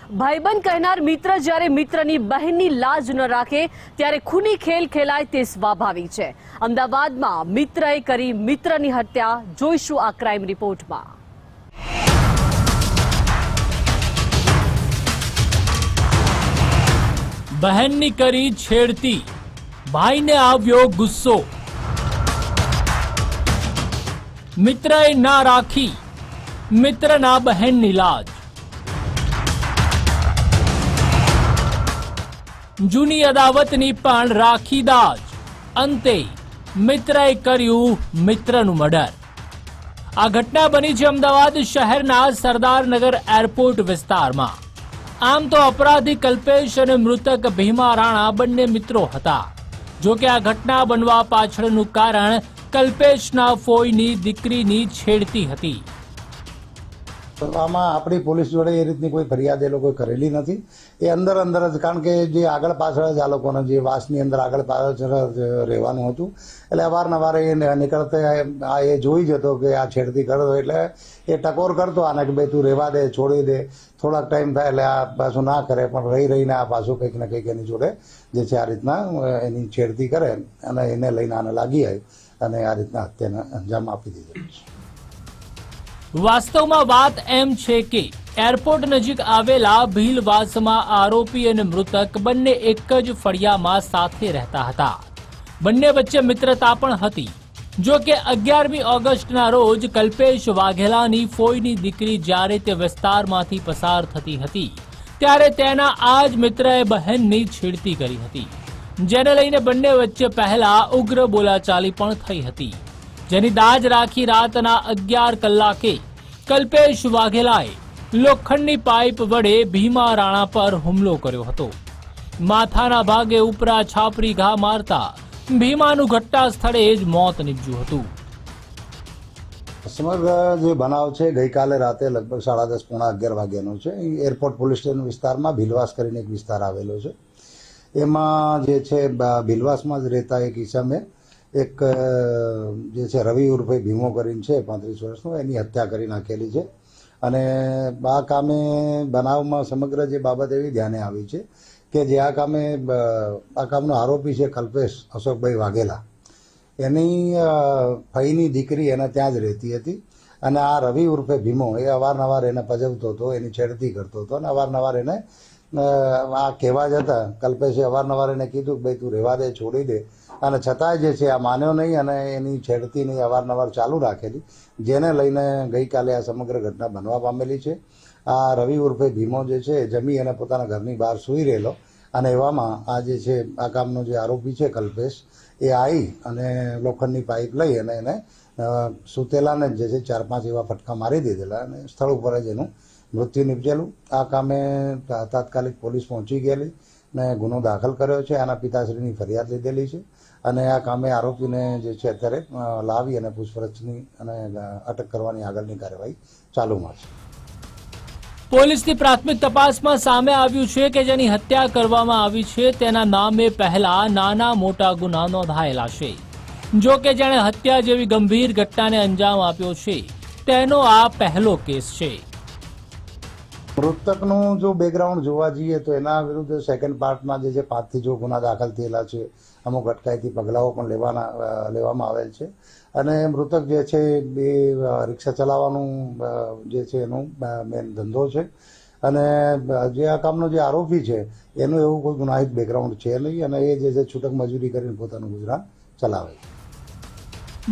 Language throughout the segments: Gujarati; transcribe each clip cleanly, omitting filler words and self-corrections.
ભાઈબંધ કહેનાર મિત્ર જ્યારે મિત્રની બહેનની લાજ ન રાખે ત્યારે ખૂની ખેલ ખેલાય તે સ્વાભાવિક છે। અમદાવાદમાં મિત્રએ કરી મિત્રની હત્યા, જોઈશું આ ક્રાઇમ રિપોર્ટમાં। બહેનની કરી છેડતી, ભાઈને આવ્યો ગુસ્સો। મિત્રએ ના રાખી મિત્રના બહેનની લાજ। જૂની અદાવતની પણ રાખી દાજ, અંતે મિત્રએ કર્યું મિત્રનું મર્ડર। આ ઘટના બની છે અમદાવાદ શહેરના સરદારનગર એરપોર્ટ વિસ્તારમાં। આમ તો અપરાધી કલ્પેશ અને મૃતક ભીમા રાણા બંને મિત્રો હતા। જો કે આ ઘટના બનવા પાછળનું કારણ કલ્પેશના ફોઈની દીકરીની છેડતી હતી। આમાં આપણી પોલીસ જોડે એ રીતની કોઈ ફરિયાદ એ લોકોએ કરેલી નથી। એ અંદર જ, કારણ કે જે આગળ પાછળ જ આ લોકોને જે વાસની અંદર આગળ પાછળ રહેવાનું હતું, એટલે અવારનવાર એ નીકળતે એ જોઈ જતો કે આ છેડતી કરતો, એટલે એ ટકોર કરતો આને કે ભાઈ તું રહેવા દે, છોડી દે, થોડાક ટાઈમ થાય એટલે આ પાછું ના કરે, પણ રહીને આ પાછું કંઈક ને કંઈક એની જોડે જે છે આ રીતના એની છેડતી કરે અને એને લઈને આને લાગી આવી અને આ રીતના હત્યાને અંજામ આપી દીધો છે। વાસ્તવમાં વાત એમ છે કે એરપોર્ટ નજીક આવેલા ભીલવાસમાં આરોપી અને મૃતક બંને એક જ ફળિયામાં સાથે રહેતા હતા। બંને વચ્ચે મિત્રતા પણ હતી। જો કે 11મી ઓગસ્ટના રોજ કલ્પેશ વાઘેલાની ફોઈની દીકરી જ્યારે તે વિસ્તારમાંથી પસાર થતી હતી ત્યારે તેના આ જ મિત્રએ બહેનની છેડતી કરી હતી, જેને લઈને બંને વચ્ચે પહેલા ઉગ્ર બોલાચાલી પણ થઈ હતી, જેની દાજ રાખી રાતના 11 કલાકે કલ્પેશ વાઘેલાએ લોખંડની પાઇપ વડે ભીમા રાણા પર હુમલો કર્યો હતો। માથાના ભાગે ઉપરા છાપરી ઘા મારતા ભીમાનું ઘટના સ્થળે જ મોત નીપજ્યું હતું। સમગ્ર જે બનાવ છે ગઈકાલે રાતે લગભગ 10:30 પોણા 11 વાગ્યાનો છે। એરપોર્ટ પોલીસ સ્ટેશન વિસ્તારમાં ભીલવાસ કરીને એક વિસ્તાર આવેલો છે। એમાં જે છે ભીલવાસમાં જ રહેતા એક ઈસમે એક જે છે રવિ ઉર્ફે ભીમો કરીને છે 35 વર્ષનો, એની હત્યા કરી નાખેલી છે। અને આ કામે બનાવમાં સમગ્ર જે બાબત એવી ધ્યાને આવી છે કે જે આ કામનો આરોપી છે કલ્પેશ અશોકભાઈ વાઘેલા, એની ફઈની દીકરી એને ત્યાં જ રહેતી હતી અને આ રવિ ઉર્ફે ભીમો એ અવારનવાર એને પજવતો હતો, એની છેડતી કરતો હતો અને અવારનવાર એને આ કહેવા જતાં કલ્પેશે અવારનવાર એને કીધું કે ભાઈ તું રહેવા દે, છોડી દે, અને છતાંય જે છે આ માન્યો નહીં અને એની છેડતીની અવારનવાર ચાલુ રાખેલી, જેને લઈને ગઈકાલે આ સમગ્ર ઘટના બનવા પામેલી છે। આ રવિ ઉર્ફે ભીમો જે છે જમી અને પોતાના ઘરની બહાર સૂઈ રહેલો અને એવામાં આ જે છે આ કામનો જે આરોપી છે કલ્પેશ એ આવી અને લોખંડની પાઇપ લઈ અને એને સૂતેલાને જે છે 4-5 એવા ફટકા મારી દીધેલા અને સ્થળ ઉપર જ એનું મૃત્યુ નિપજેલું। આ કામે તાત્કાલિક પોલીસ પહોંચી ગયેલી ને ગુનો દાખલ કર્યો છે। આના પિતાશ્રીની ફરિયાદ લીધેલી છે અને આ કામે આરોપીને જે છે અત્યારે લાવી અને પૂછપરછની અને અટક કરવાની આગળની કાર્યવાહી ચાલુમાં છે। પોલીસની પ્રાથમિક તપાસમાં સામે આવ્યું છે કે જેની હત્યા કરવામાં આવી છે તેના નામે પહેલા નાના મોટા ગુના નોંધાયેલા છે। જો કે જેણે હત્યા જેવી ગંભીર ઘટનાને અંજામ આપ્યો છે તેનો આ પહેલો કેસ છે। મૃતકનું જો બેકગ્રાઉન્ડ જોવા જઈએ તો એના વિરુદ્ધ સેકન્ડ પાર્ટમાં જે છે 5થી જો ગુના દાખલ થયેલા છે, અમુક અટકાયતી પગલાઓ પણ લેવામાં આવેલ છે અને મૃતક જે છે એ રિક્ષા ચલાવવાનું જે છે એનું મેન ધંધો છે અને જે આ કામનો જે આરોપી છે એનું એવું કોઈ ગુનાહિત બેકગ્રાઉન્ડ છે નહીં અને એ જે છે છૂટક મજૂરી કરીને પોતાનું ગુજરાન ચલાવે છે।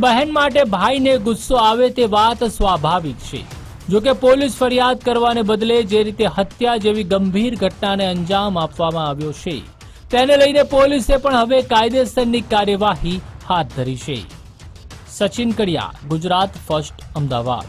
બહેન માટે ભાઈને ગુસ્સો આવે તે વાત સ્વાભાવિક છે। જો કે પોલીસ ફરિયાદ કરવાને બદલે જે રીતે હત્યા જેવી ગંભીર ઘટનાને અંજામ આપવામાં આવ્યો છે તેને લઈને પોલીસે પણ હવે કાયદેસરની કાર્યવાહી હાથ ધરી છે। સચિન કડિયા, ગુજરાત ફર્સ્ટ, અમદાવાદ।